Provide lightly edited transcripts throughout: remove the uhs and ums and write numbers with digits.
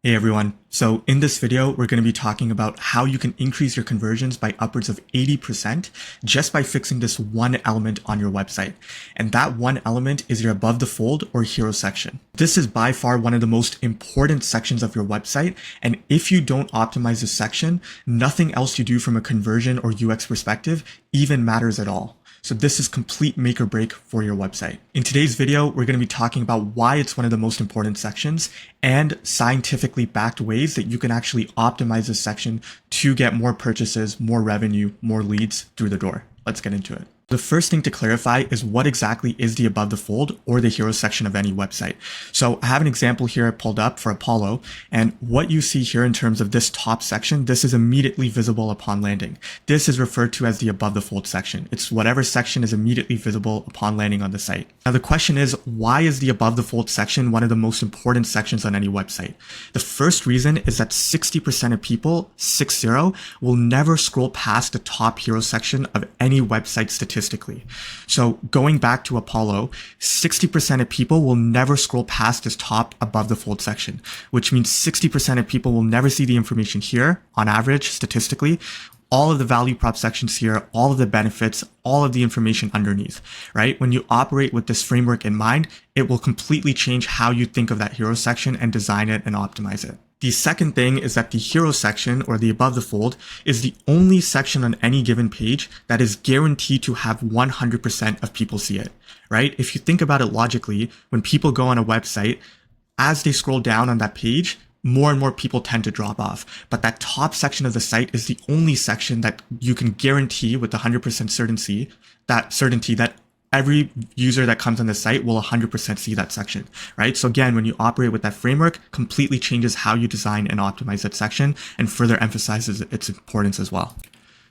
Hey everyone. So in this video, we're going to be talking about how you can increase your conversions by upwards of 80% just by fixing this one element on your website. And that one element is your above the fold or hero section. This is by far one of the most important sections of your website. And if you don't optimize this section, nothing else you do from a conversion or UX perspective even matters at all. So this is complete make or break for your website. In today's video, we're going to be talking about why it's one of the most important sections and scientifically backed ways that you can actually optimize this section to get more purchases, more revenue, more leads through the door. Let's get into it. The first thing to clarify is what exactly is the above the fold or the hero section of any website. So I have an example here I pulled up for Apollo, and what you see here in terms of this top section, this is immediately visible upon landing. This is referred to as the above the fold section. It's whatever section is immediately visible upon landing on the site. Now the question is, why is the above the fold section one of the most important sections on any website? The first reason is that 60% of people, 60, will never scroll past the top hero section of any website statistically. So going back to Apollo, 60% of people will never scroll past this top above the fold section, which means 60% of people will never see the information here on average statistically, all of the value prop sections here, all of the benefits, all of the information underneath, right? When you operate with this framework in mind, it will completely change how you think of that hero section and design it and optimize it. The second thing is that the hero section or the above the fold is the only section on any given page that is guaranteed to have 100% of people see it, right? If you think about it logically, when people go on a website, as they scroll down on that page, more and more people tend to drop off. But that top section of the site is the only section that you can guarantee with 100% certainty that every user that comes on the site will 100% see that section, right? So again, when you operate with that framework, completely changes how you design and optimize that section and further emphasizes its importance as well.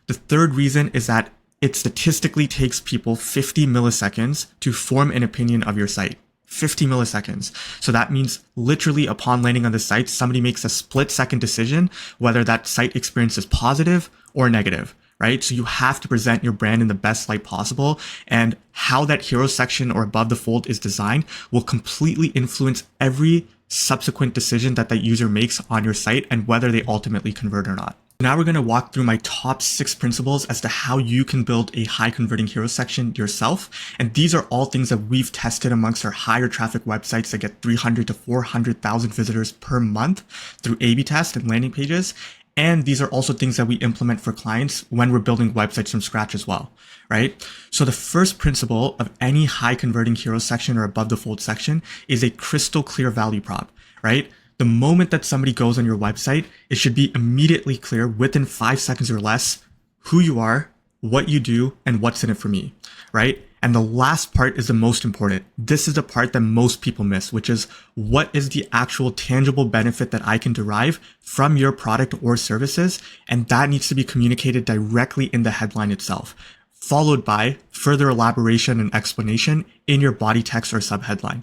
The third reason is that it statistically takes people 50 milliseconds to form an opinion of your site. 50 milliseconds. So that means literally upon landing on the site, somebody makes a split-second decision whether that site experience is positive or negative, right? So you have to present your brand in the best light possible, and how that hero section or above the fold is designed will completely influence every subsequent decision that user makes on your site and whether they ultimately convert or not. Now we're going to walk through my top 6 principles as to how you can build a high converting hero section yourself. And these are all things that we've tested amongst our higher traffic websites that get 300 to 400,000 visitors per month through A/B tests and landing pages. And these are also things that we implement for clients when we're building websites from scratch as well, right? So the first principle of any high converting hero section or above the fold section is a crystal clear value prop, right? The moment that somebody goes on your website, it should be immediately clear within 5 seconds or less who you are, what you do, and what's in it for me, right? And the last part is the most important. This is the part that most people miss, which is what is the actual tangible benefit that I can derive from your product or services? And that needs to be communicated directly in the headline itself, followed by further elaboration and explanation in your body text or subheadline.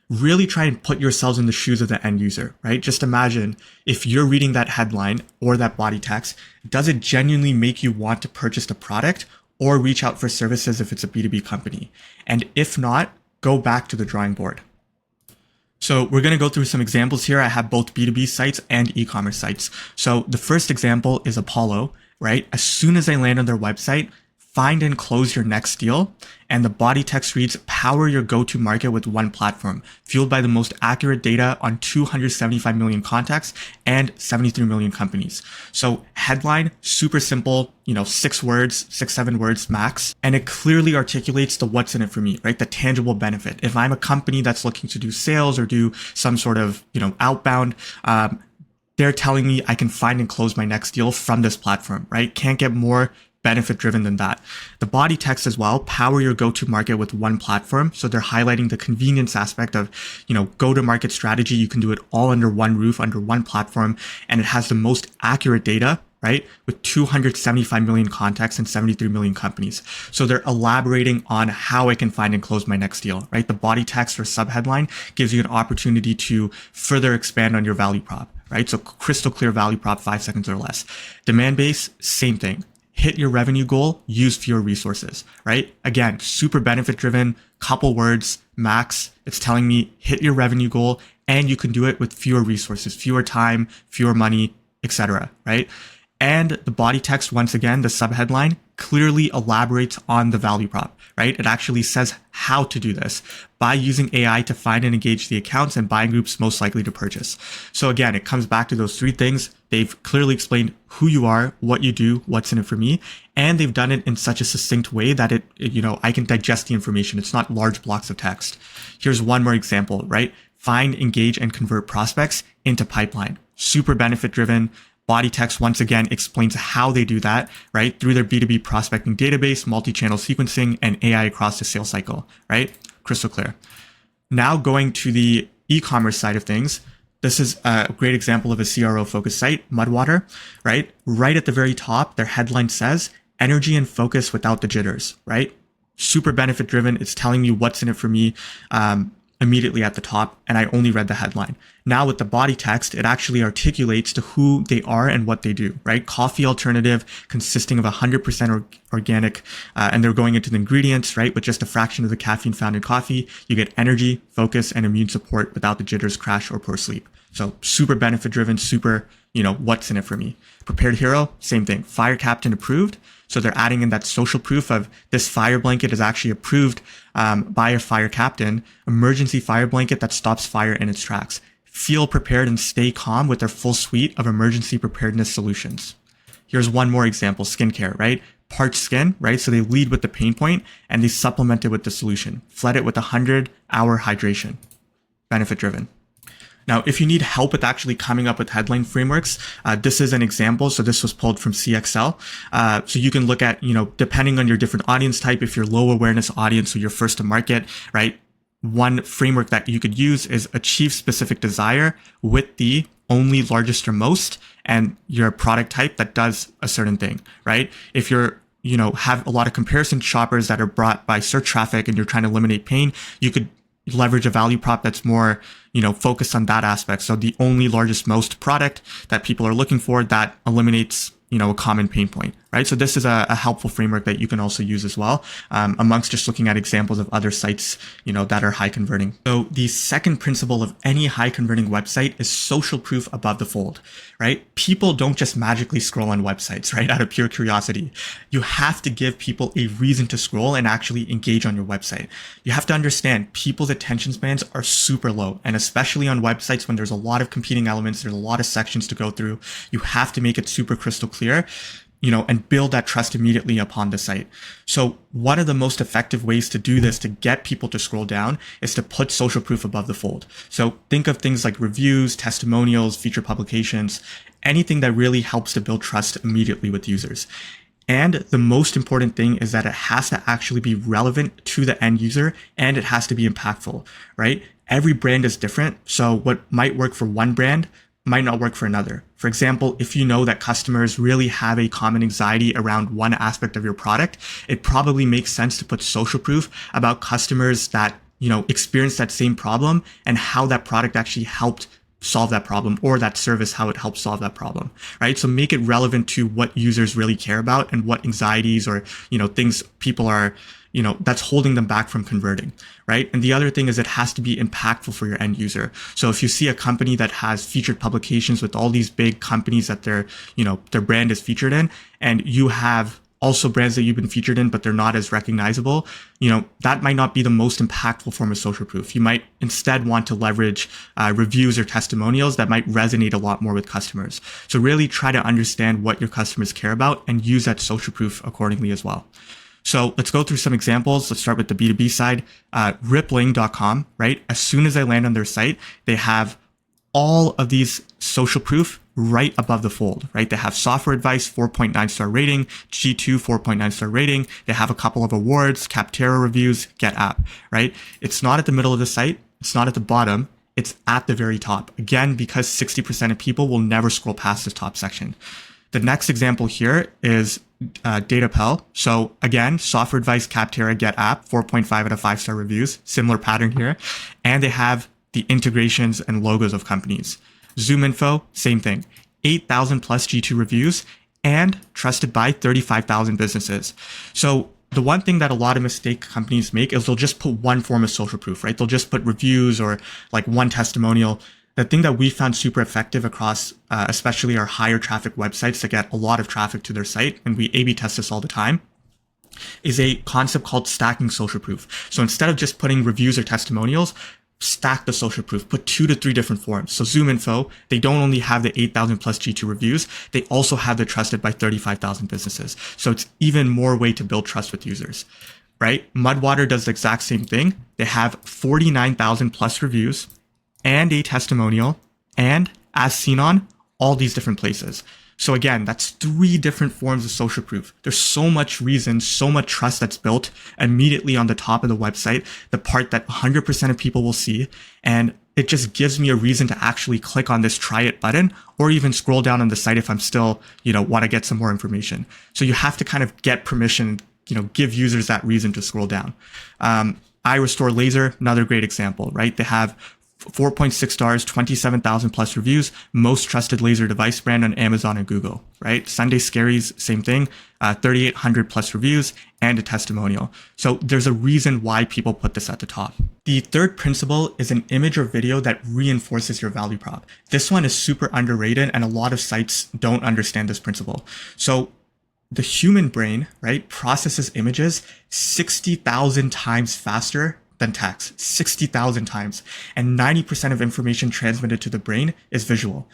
Really try and put yourselves in the shoes of the end user, right? Just imagine if you're reading that headline or that body text, does it genuinely make you want to purchase the product or reach out for services if it's a B2B company? And if not, go back to the drawing board. So we're going to go through some examples here. I have both B2B sites and e-commerce sites. So the first example is Apollo, right? As soon as I land on their website, find and close your next deal. And the body text reads, power your go-to market with one platform, fueled by the most accurate data on 275 million contacts and 73 million companies. So headline, super simple, 6 words, 7 words max. And it clearly articulates the what's in it for me, right? The tangible benefit. If I'm a company that's looking to do sales or do some sort of, outbound, they're telling me I can find and close my next deal from this platform, right? Can't get more benefit driven than that. The body text as well, power your go-to market with one platform. So they're highlighting the convenience aspect of, go-to-market strategy. You can do it all under one roof, under one platform, and it has the most accurate data, right? With 275 million contacts and 73 million companies. So they're elaborating on how I can find and close my next deal, right? The body text or subheadline gives you an opportunity to further expand on your value prop, right? So crystal clear value prop, 5 seconds or less. Demand base, same thing. Hit your revenue goal, use fewer resources, right? Again, super benefit driven, couple words, max. It's telling me hit your revenue goal and you can do it with fewer resources, fewer time, fewer money, etc., right? And the body text, once again, the subheadline clearly elaborates on the value prop, right? It actually says how to do this by using AI to find and engage the accounts and buying groups most likely to purchase. So again, it comes back to those three things. They've clearly explained who you are, what you do, what's in it for me, and they've done it in such a succinct way that I can digest the information. It's not large blocks of text. Here's one more example, right? Find, engage, and convert prospects into pipeline. Super benefit driven. Body text, once again, explains how they do that, right? Through their B2B prospecting database, multi-channel sequencing, and AI across the sales cycle, right? Crystal clear. Now going to the e-commerce side of things, this is a great example of a CRO-focused site, Mudwater, right? Right at the very top, their headline says, energy and focus without the jitters, right? Super benefit driven. It's telling me what's in it for me. Immediately at the top, and I only read the headline. Now with the body text, it actually articulates to who they are and what they do, right? Coffee alternative consisting of 100% organic, and they're going into the ingredients, right? With just a fraction of the caffeine found in coffee, you get energy, focus, and immune support without the jitters, crash, or poor sleep. So super benefit driven, super, what's in it for me. Prepared Hero, same thing. Fire Captain approved. So they're adding in that social proof of this fire blanket is actually approved by a fire captain, emergency fire blanket that stops fire in its tracks. Feel prepared and stay calm with their full suite of emergency preparedness solutions. Here's one more example, skincare, right? Parched skin, right? So they lead with the pain point and they supplement it with the solution. Flood it with 100-hour hydration. Benefit driven. Now, if you need help with actually coming up with headline frameworks, this is an example. So this was pulled from CXL. So you can look at, depending on your different audience type, if you're low awareness audience or you're first to market, right? One framework that you could use is achieve specific desire with the only, largest, or most, and your product type that does a certain thing, right? If you're have a lot of comparison shoppers that are brought by search traffic and you're trying to eliminate pain, you could leverage a value prop that's more, focused on that aspect. So the only, largest, most product that people are looking for that eliminates, a common pain point, right? So this is a helpful framework that you can also use as well, amongst just looking at examples of other sites, that are high converting. So the second principle of any high converting website is social proof above the fold, right? People don't just magically scroll on websites, right? Out of pure curiosity. You have to give people a reason to scroll and actually engage on your website. You have to understand people's attention spans are super low, and especially on websites when there's a lot of competing elements, there's a lot of sections to go through. You have to make it super crystal clear, and build that trust immediately upon the site. So one of the most effective ways to do this, to get people to scroll down, is to put social proof above the fold. So think of things like reviews, testimonials, featured publications, anything that really helps to build trust immediately with users. And the most important thing is that it has to actually be relevant to the end user, and it has to be impactful, right? Every brand is different. So what might work for one brand might not work for another. For example, if you know that customers really have a common anxiety around one aspect of your product, it probably makes sense to put social proof about customers that, experience that same problem and how that product actually helped solve that problem, or that service, how it helps solve that problem, right? So make it relevant to what users really care about and what anxieties or, things people are, that's holding them back from converting, right? And the other thing is it has to be impactful for your end user. So if you see a company that has featured publications with all these big companies that their brand is featured in, and you have also brands that you've been featured in, but they're not as recognizable, that might not be the most impactful form of social proof. You might instead want to leverage reviews or testimonials that might resonate a lot more with customers. So really try to understand what your customers care about and use that social proof accordingly as well. So let's go through some examples. Let's start with the B2B side. Rippling.com, right? As soon as I land on their site, they have all of these social proof right above the fold, right? They have software advice, 4.9 star rating, G2, 4.9 star rating. They have a couple of awards, Capterra reviews, Get App, right? It's not at the middle of the site. It's not at the bottom. It's at the very top. Again, because 60% of people will never scroll past this top section. The next example here is DataPel. So again, software advice, Capterra, Get App, 4.5 out of 5 star reviews, similar pattern here. And they have the integrations and logos of companies. ZoomInfo, same thing, 8,000 plus G2 reviews and trusted by 35,000 businesses. So the one thing that a lot of mistake companies make is they'll just put one form of social proof, right? They'll just put reviews or like one testimonial. The thing that we found super effective across, especially our higher traffic websites that get a lot of traffic to their site, and we A/B test this all the time, is a concept called stacking social proof. So instead of just putting reviews or testimonials, stack the social proof, put 2 to 3 different forms. So Zoom Info, they don't only have the 8,000 plus G2 reviews, they also have the trusted by 35,000 businesses. So it's even more way to build trust with users, right? Mudwater does the exact same thing. They have 49,000 plus reviews and a testimonial and as seen on all these different places. So again, that's 3 different forms of social proof. There's so much reason, so much trust that's built immediately on the top of the website, the part that 100% of people will see. And it just gives me a reason to actually click on this try it button or even scroll down on the site if I'm still, want to get some more information. So you have to kind of get permission, give users that reason to scroll down. I Restore Laser, another great example, right? They have 4.6 stars, 27,000 plus reviews, most trusted laser device brand on Amazon and Google, right? Sunday Scaries, same thing, 3,800 plus reviews and a testimonial. So there's a reason why people put this at the top. The third principle is an image or video that reinforces your value prop. This one is super underrated and a lot of sites don't understand this principle. So the human brain, right, processes images 60,000 times faster than text, 60,000 times. And 90% of information transmitted to the brain is visual.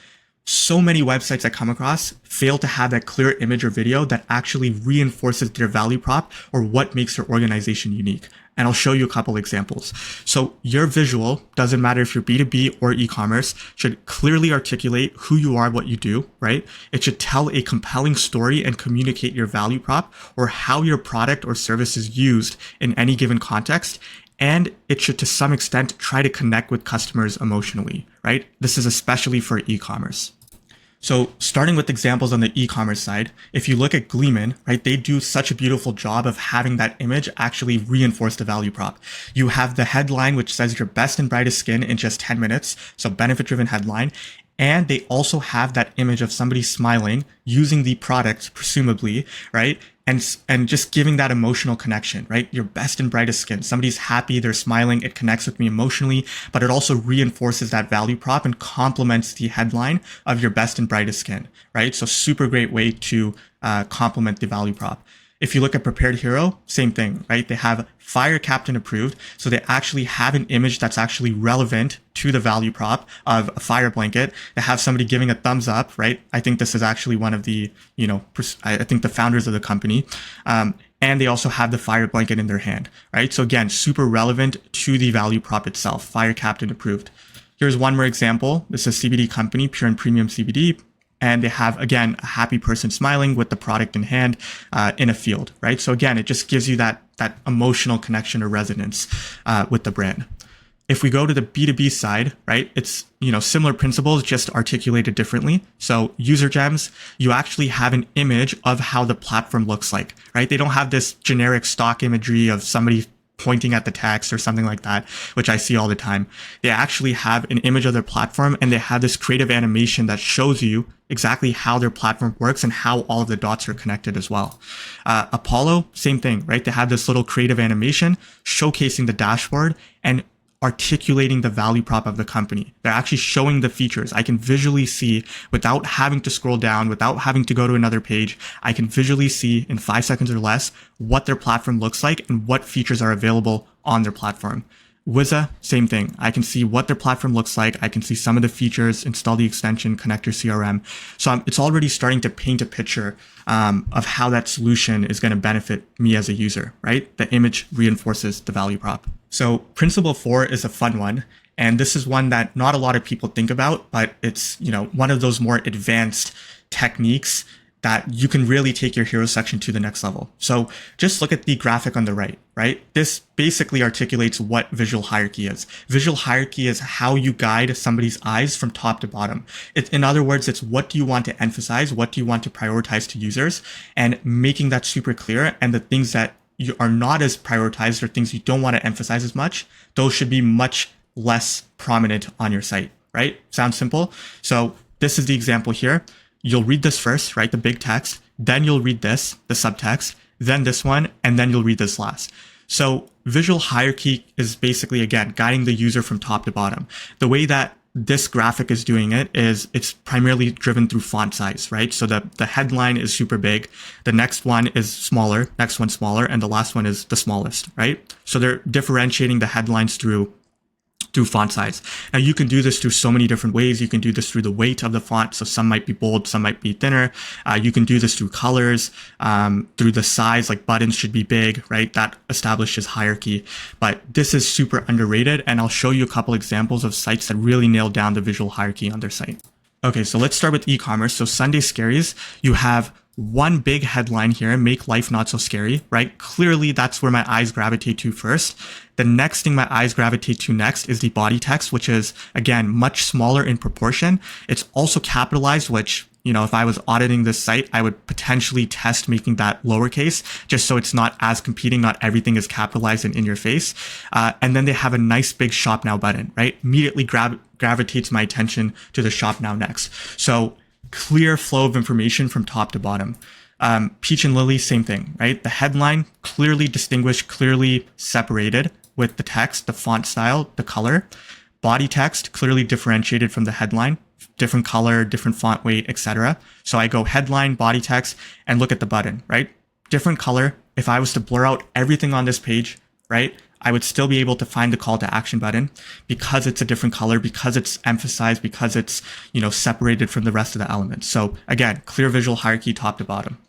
So many websites I come across fail to have that clear image or video that actually reinforces their value prop or what makes their organization unique. And I'll show you a couple examples. So your visual, doesn't matter if you're B2B or e-commerce, should clearly articulate who you are, what you do, right? It should tell a compelling story and communicate your value prop or how your product or service is used in any given context. And it should, to some extent, try to connect with customers emotionally, right? This is especially for e-commerce. So starting with examples on the e-commerce side, if you look at Glean, right, they do such a beautiful job of having that image actually reinforce the value prop. You have the headline, which says your best and brightest skin in just 10 minutes. So benefit-driven headline. And they also have that image of somebody smiling using the product, presumably, right? And just giving that emotional connection, right? Your best and brightest skin. Somebody's happy, they're smiling, it connects with me emotionally, but it also reinforces that value prop and complements the headline of your best and brightest skin, right? So super great way to complement the value prop. If you look at Prepared Hero, same thing, right? They have Fire Captain approved. So they actually have an image that's actually relevant to the value prop of a fire blanket. They have somebody giving a thumbs up, right? I think this is actually one of the, I think the founders of the company. And they also have the fire blanket in their hand, right? So again, super relevant to the value prop itself. Fire Captain approved. Here's one more example. This is a CBD company, Pure and Premium CBD. And they have, again, a happy person smiling with the product in hand in a field, right? So again, it just gives you that emotional connection or resonance with the brand. If we go to the B2B side, right, it's, similar principles, just articulated differently. So user gems, you actually have an image of how the platform looks like, right? They don't have this generic stock imagery of somebody pointing at the text or something like that, which I see all the time. They actually have an image of their platform and they have this creative animation that shows you exactly how their platform works and how all of the dots are connected as well. Apollo, same thing, right? They have this little creative animation showcasing the dashboard and articulating the value prop of the company. They're actually showing the features. I can visually see without having to scroll down, without having to go to another page. I can visually see in 5 seconds or less what their platform looks like and what features are available on their platform. Wiza, same thing. I can see what their platform looks like. I can see some of the features, install the extension, connect your CRM. So it's already starting to paint a picture of how that solution is going to benefit me as a user, right? The image reinforces the value prop. So principle 4 is a fun one. And this is one that not a lot of people think about, but it's, one of those more advanced techniques that you can really take your hero section to the next level. So just look at the graphic on the right? This basically articulates what visual hierarchy is. Visual hierarchy is how you guide somebody's eyes from top to bottom. In other words, it's what do you want to emphasize? What do you want to prioritize to users? And making that super clear, and the things that you are not as prioritized or things you don't want to emphasize as much, those should be much less prominent on your site, right? Sounds simple? So this is the example here. You'll read this first, right? The big text. Then you'll read this, the subtext. then this one, and then you'll read this last. So visual hierarchy is basically, again, guiding the user from top to bottom. The way that this graphic is doing it is it's primarily driven through font size, right? So the headline is super big. The next one is smaller, next one smaller, and the last one is the smallest, right? So they're differentiating the headlines through font size. Now you can do this through so many different ways. You can do this through the weight of the font. So some might be bold, some might be thinner. You can do this through colors, through the size, like buttons should be big, right? That establishes hierarchy. But this is super underrated. And I'll show you a couple examples of sites that really nail down the visual hierarchy on their site. Okay, so let's start with e-commerce. So Sunday Scaries, you have one big headline here, make life not so scary, right? Clearly that's where my eyes gravitate to first. The next thing my eyes gravitate to next is the body text, which is, again, much smaller in proportion. It's also capitalized, which, you know, if I was auditing this site, I would potentially test making that lowercase just so it's not as competing. Not everything is capitalized and in your face. And then they have a nice big shop now button, right? Immediately gravitates my attention to the shop now next. So clear flow of information from top to bottom. Peach and Lily, same thing, right? The headline clearly distinguished, clearly separated with the text, the font style, the color. Body text clearly differentiated from the headline, different color, different font weight, etc. So I go headline, body text, and look at the button, right? Different color. If I was to blur out everything on this page, right, I would still be able to find the call to action button because it's a different color, because it's emphasized, because it's, you know, separated from the rest of the elements. So again, clear visual hierarchy top to bottom.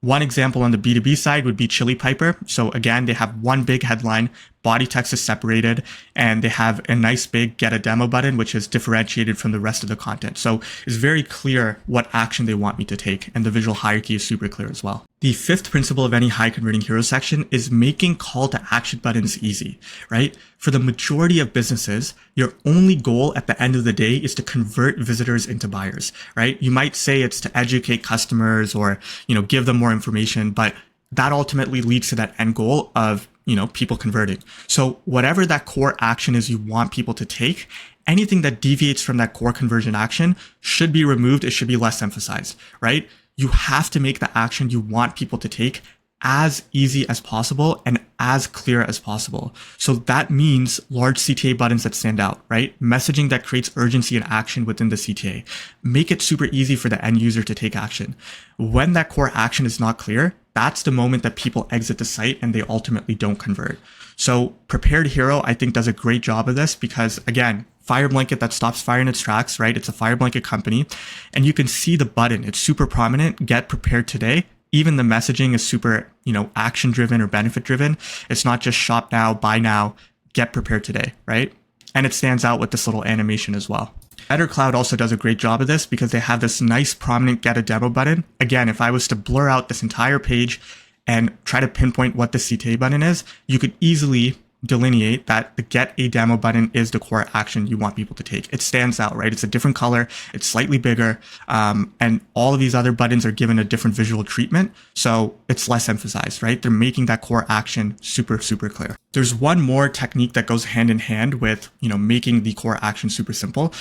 One example on the B2B side would be Chili Piper. So again, they have one big headline, body text is separated, and they have a nice big get a demo button, which is differentiated from the rest of the content. So it's very clear what action they want me to take, and the visual hierarchy is super clear as well. The fifth principle of any high converting hero section is making call to action buttons easy, right? For the majority of businesses, your only goal at the end of the day is to convert visitors into buyers, right? You might say it's to educate customers or, you know, give them more information, but that ultimately leads to that end goal of, you know, people converting. So whatever that core action is you want people to take, anything that deviates from that core conversion action should be removed. It should be less emphasized, right? You have to make the action you want people to take as easy as possible and as clear as possible. So that means large CTA buttons that stand out, right? Messaging that creates urgency and action within the CTA. Make it super easy for the end user to take action. When that core action is not clear, that's the moment that people exit the site and they ultimately don't convert. So Prepared Hero, I think, does a great job of this because, again, fire blanket that stops fire in its tracks, right? It's a fire blanket company. And you can see the button. It's super prominent. Get prepared today. Even the messaging is super, you know, action driven or benefit driven. It's not just shop now, buy now, get prepared today, right? And it stands out with this little animation as well. Better Cloud also does a great job of this because they have this nice prominent get a demo button. Again, if I was to blur out this entire page and try to pinpoint what the CTA button is, you could easily delineate that the get a demo button is the core action you want people to take. It stands out, right? It's a different color, it's slightly bigger, and all of these other buttons are given a different visual treatment, so it's less emphasized, right? They're making that core action super, super clear. There's one more technique that goes hand in hand with, you know, making the core action super simple.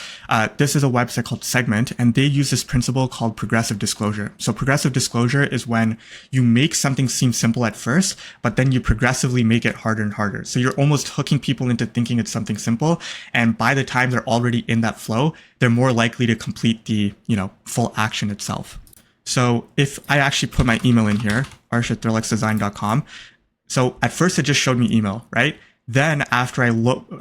This is a website called Segment, and they use this principle called progressive disclosure. So progressive disclosure is when you make something seem simple at first, but then you progressively make it harder and harder. So you're almost hooking people into thinking it's something simple. And by the time they're already in that flow, they're more likely to complete the, you know, full action itself. So if I actually put my email in here, arsh@thrillxdesign.com. So at first it just showed me email, right? Then after I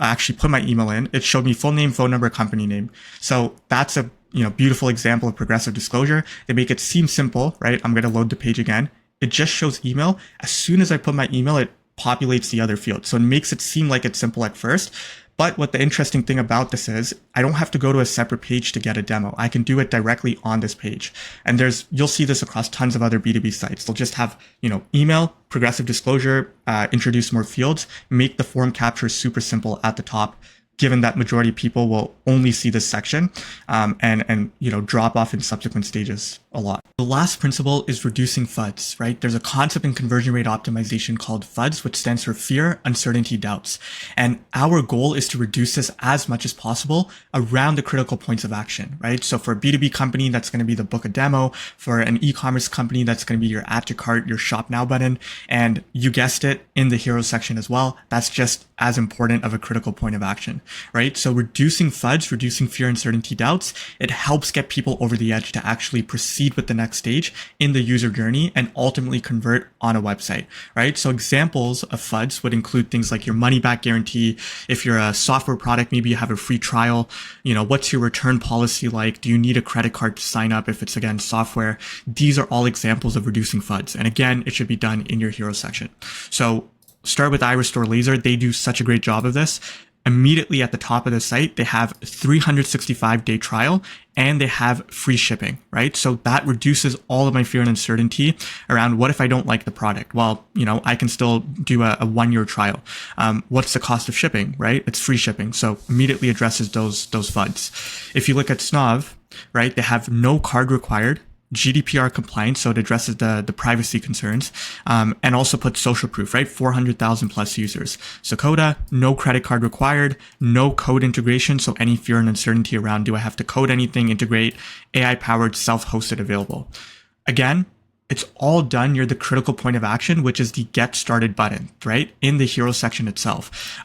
actually put my email in, it showed me full name, phone number, company name. So that's a, you know, beautiful example of progressive disclosure. They make it seem simple, right? I'm going to load the page again. It just shows email. As soon as I put my email, it populates the other fields. So it makes it seem like it's simple at first. But what the interesting thing about this is I don't have to go to a separate page to get a demo. I can do it directly on this page. And you'll see this across tons of other B2B sites. They'll just have, you know, email, progressive disclosure, introduce more fields, make the form capture super simple at the top, given that majority of people will only see this section and drop off in subsequent stages a lot. The last principle is reducing FUDs, right? There's a concept in conversion rate optimization called FUDs, which stands for fear, uncertainty, doubts. And our goal is to reduce this as much as possible around the critical points of action, right? So for a B2B company, that's going to be the book a demo. For an e-commerce company, that's going to be your add to cart, your shop now button. And you guessed it, in the hero section as well. That's just as important of a critical point of action, right? So reducing FUDs, reducing fear, uncertainty, doubts, it helps get people over the edge to actually proceed with the next stage in the user journey and ultimately convert on a website, right? So examples of FUDs would include things like your money back guarantee. If you're a software product, maybe you have a free trial. What's your return policy like? Do you need a credit card to sign up if it's, again, software? These are all examples of reducing FUDs. And again, it should be done in your hero section. So start with iRestore Laser. They do such a great job of this. Immediately at the top of the site, they have 365-day trial and they have free shipping, right? So that reduces all of my fear and uncertainty around what if I don't like the product? Well, I can still do a 1-year trial. What's the cost of shipping, right? It's free shipping. So immediately addresses those FUDs. If you look at Snov, right, they have no card required, GDPR compliant, so it addresses the privacy concerns, and also puts social proof, right? 400,000 plus users. Sakota, no credit card required, no code integration, so any fear and uncertainty around, do I have to code anything, integrate, AI-powered, self-hosted available. Again, it's all done near the critical point of action, which is the get started button, right? In the hero section itself.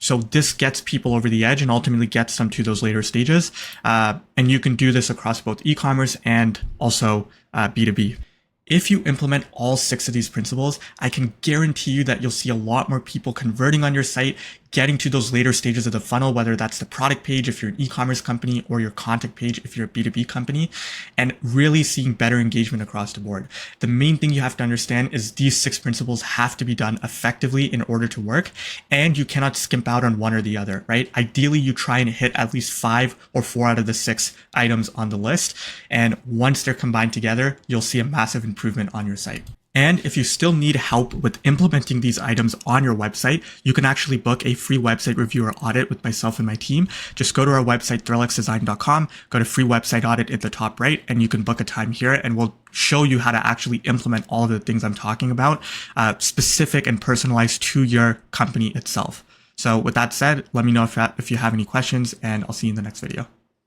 So this gets people over the edge and ultimately gets them to those later stages. And you can do this across both e-commerce and also B2B. If you implement all 6 of these principles, I can guarantee you that you'll see a lot more people converting on your site, getting to those later stages of the funnel, whether that's the product page if you're an e-commerce company or your contact page if you're a B2B company, and really seeing better engagement across the board. The main thing you have to understand is these 6 principles have to be done effectively in order to work, and you cannot skimp out on one or the other, right? Ideally, you try and hit at least 5 or 4 out of the 6 items on the list, and once they're combined together, you'll see a massive improvement on your site. And if you still need help with implementing these items on your website, you can actually book a free website review or audit with myself and my team. Just go to our website, thrillxdesign.com, go to free website audit at the top right, and you can book a time here and we'll show you how to actually implement all of the things I'm talking about, specific and personalized to your company itself. So with that said, let me know if you have any questions and I'll see you in the next video.